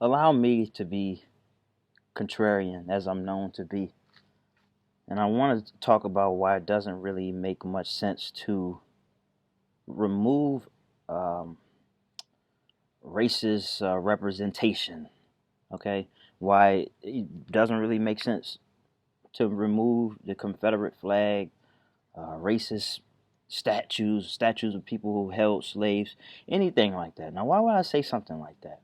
allow me to be contrarian as I'm known to be. And I want to talk about why it doesn't really make much sense to remove um, racist representation. Okay? Why it doesn't really make sense to remove the Confederate flag, racist statues of people who held slaves, anything like that. Now, why would I say something like that?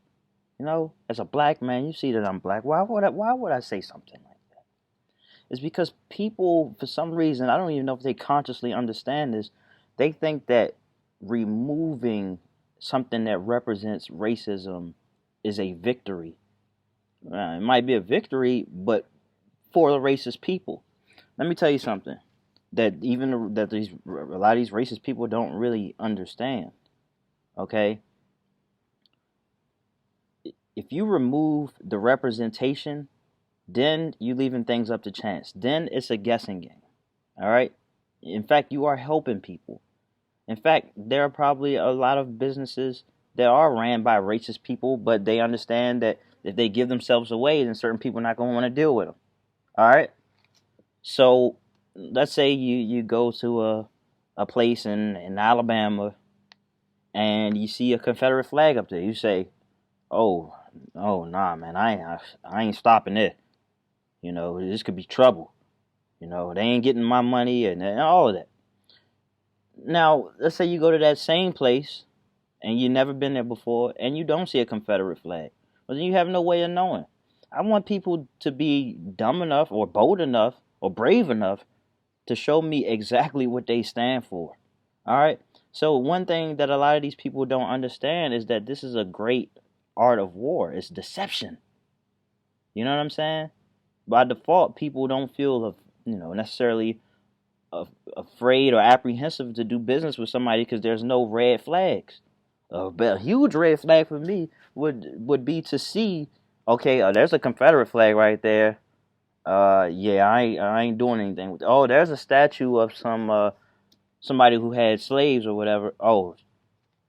As a black man, you see that I'm black. Why would I say something like that? It's because people, for some reason, I don't even know if they consciously understand this, they think that removing something that represents racism is a victory. It might be a victory, but for the racist people. Let me tell you something that even that these a lot of these racist people don't really understand. Okay, if you remove the representation, then you leaving things up to chance. Then it's a guessing game. All right. In fact, you are helping people. In fact, there are probably a lot of businesses that are ran by racist people, but they understand that if they give themselves away, then certain people are not going to want to deal with them. All right. So let's say you go to a place in Alabama and you see a Confederate flag up there. You say, "Oh, oh, nah, man, I ain't stopping it. This could be trouble. They ain't getting my money and all of that." Now, let's say you go to that same place and you've never been there before and you don't see a Confederate flag. Well, then you have no way of knowing. I want people to be dumb enough or bold enough or brave enough to show me exactly what they stand for. All right? So, one thing that a lot of these people don't understand is that this is a great art of war. It's deception. You know what I'm saying? By default, people don't feel, necessarily afraid or apprehensive to do business with somebody because there's no red flags. But a huge red flag for me would be to see, okay, there's a Confederate flag right there. Yeah, I ain't doing anything with it. Oh, there's a statue of somebody who had slaves or whatever. Oh,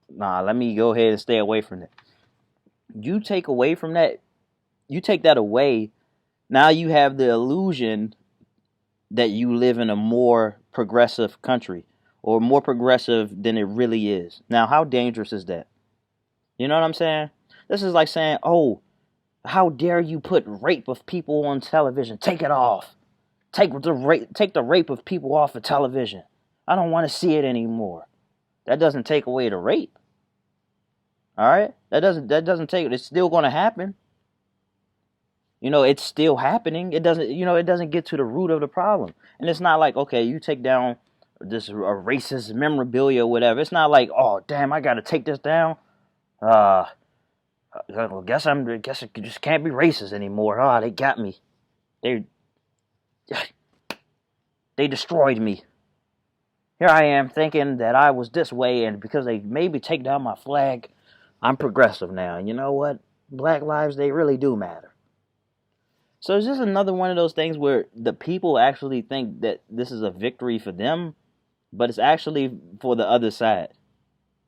nah, let me go ahead and stay away from that. You take away from that, you take that away. Now you have the illusion that you live in a more progressive country or more progressive than it really is. Now, how dangerous is that? You know what I'm saying? This is like saying, "Oh, how dare you put rape of people on television? Take it off. Take the rape of people off of television. I don't want to see it anymore." That doesn't take away the rape. All right? That doesn't take it. It's still going to happen. It's still happening. It doesn't get to the root of the problem. And it's not like, okay, you take down this racist memorabilia or whatever. It's not like, oh, damn, I got to take this down. Uh, I guess it just can't be racist anymore. Oh, they got me. They they destroyed me. Here I am thinking that I was this way, and because they made me take down my flag, I'm progressive now. And you know what? Black lives, they really do matter. So it's just another one of those things where the people actually think that this is a victory for them, but it's actually for the other side.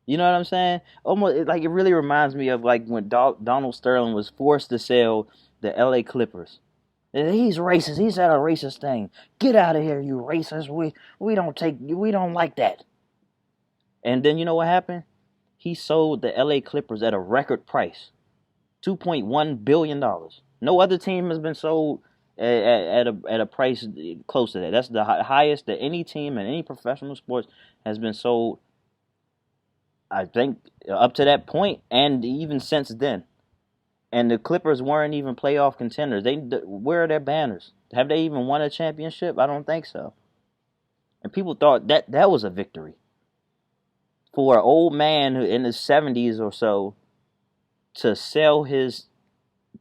You know what I'm saying? Almost like it really reminds me of like when Donald Sterling was forced to sell the L.A. Clippers. He's racist. He said a racist thing. Get out of here, you racist. We don't like that. And then you know what happened? He sold the L.A. Clippers at a record price, $2.1 billion. No other team has been sold at a price close to that. That's the highest that any team in any professional sports has been sold. I think up to that point, and even since then. And the Clippers weren't even playoff contenders. Where are their banners? Have they even won a championship? I don't think so. And people thought that was a victory for an old man in his 70s or so to sell his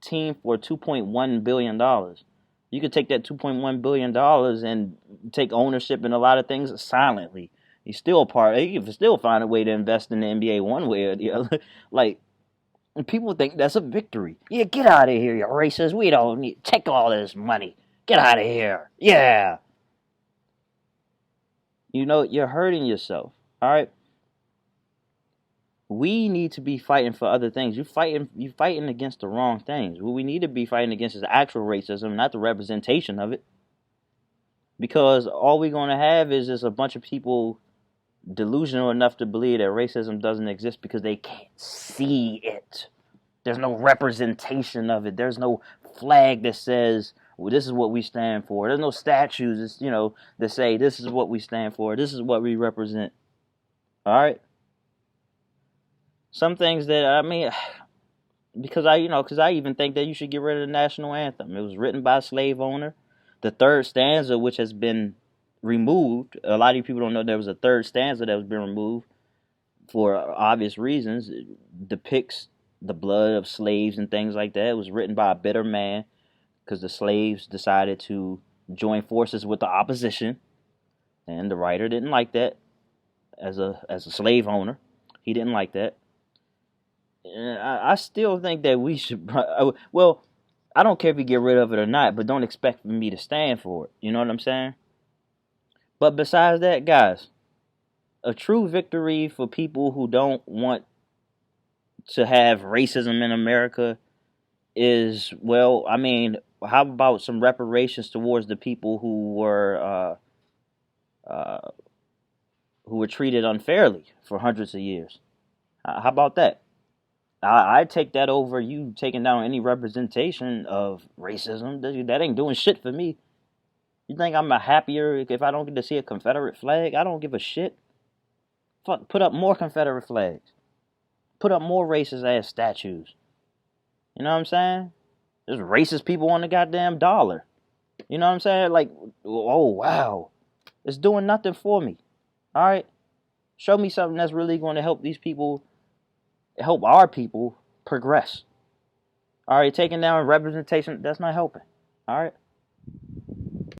team for $2.1 billion. You could take that $2.1 billion and take ownership in a lot of things silently. He's still a part. He can still find a way to invest in the NBA one way or the other. Like, and people think that's a victory. Yeah, get out of here, you racist. We don't need take all this money. Get out of here. Yeah. You're hurting yourself. All right. We need to be fighting for other things. You fighting against the wrong things. What we need to be fighting against is actual racism, not the representation of it. Because all we're gonna have is just a bunch of people delusional enough to believe that racism doesn't exist because they can't see it. There's no representation of it. There's no flag that says, well, this is what we stand for. There's no statues, that say this is what we stand for. This is what we represent. All right. Some things that because I even think that you should get rid of the national anthem. It was written by a slave owner. The third stanza, which has been removed, a lot of people don't know there was a third stanza that was been removed for obvious reasons. It depicts the blood of slaves and things like that. It was written by a bitter man because the slaves decided to join forces with the opposition, and the writer didn't like that. As a slave owner, he didn't like that. I still think that we should. Well, I don't care if you get rid of it or not, but don't expect me to stand for it. You know what I'm saying? But besides that, guys, a true victory for people who don't want to have racism in America is, well, how about some reparations towards the people who were treated unfairly for hundreds of years? How about that? I take that over you taking down any representation of racism. That ain't doing shit for me. You think I'm happier if I don't get to see a Confederate flag? I don't give a shit. Fuck, put up more Confederate flags. Put up more racist ass statues. You know what I'm saying? There's racist people on the goddamn dollar. You know what I'm saying? Like, oh wow. It's doing nothing for me. Alright? Show me something that's really going to help help our people progress. Alright, taking down representation, that's not helping. Alright?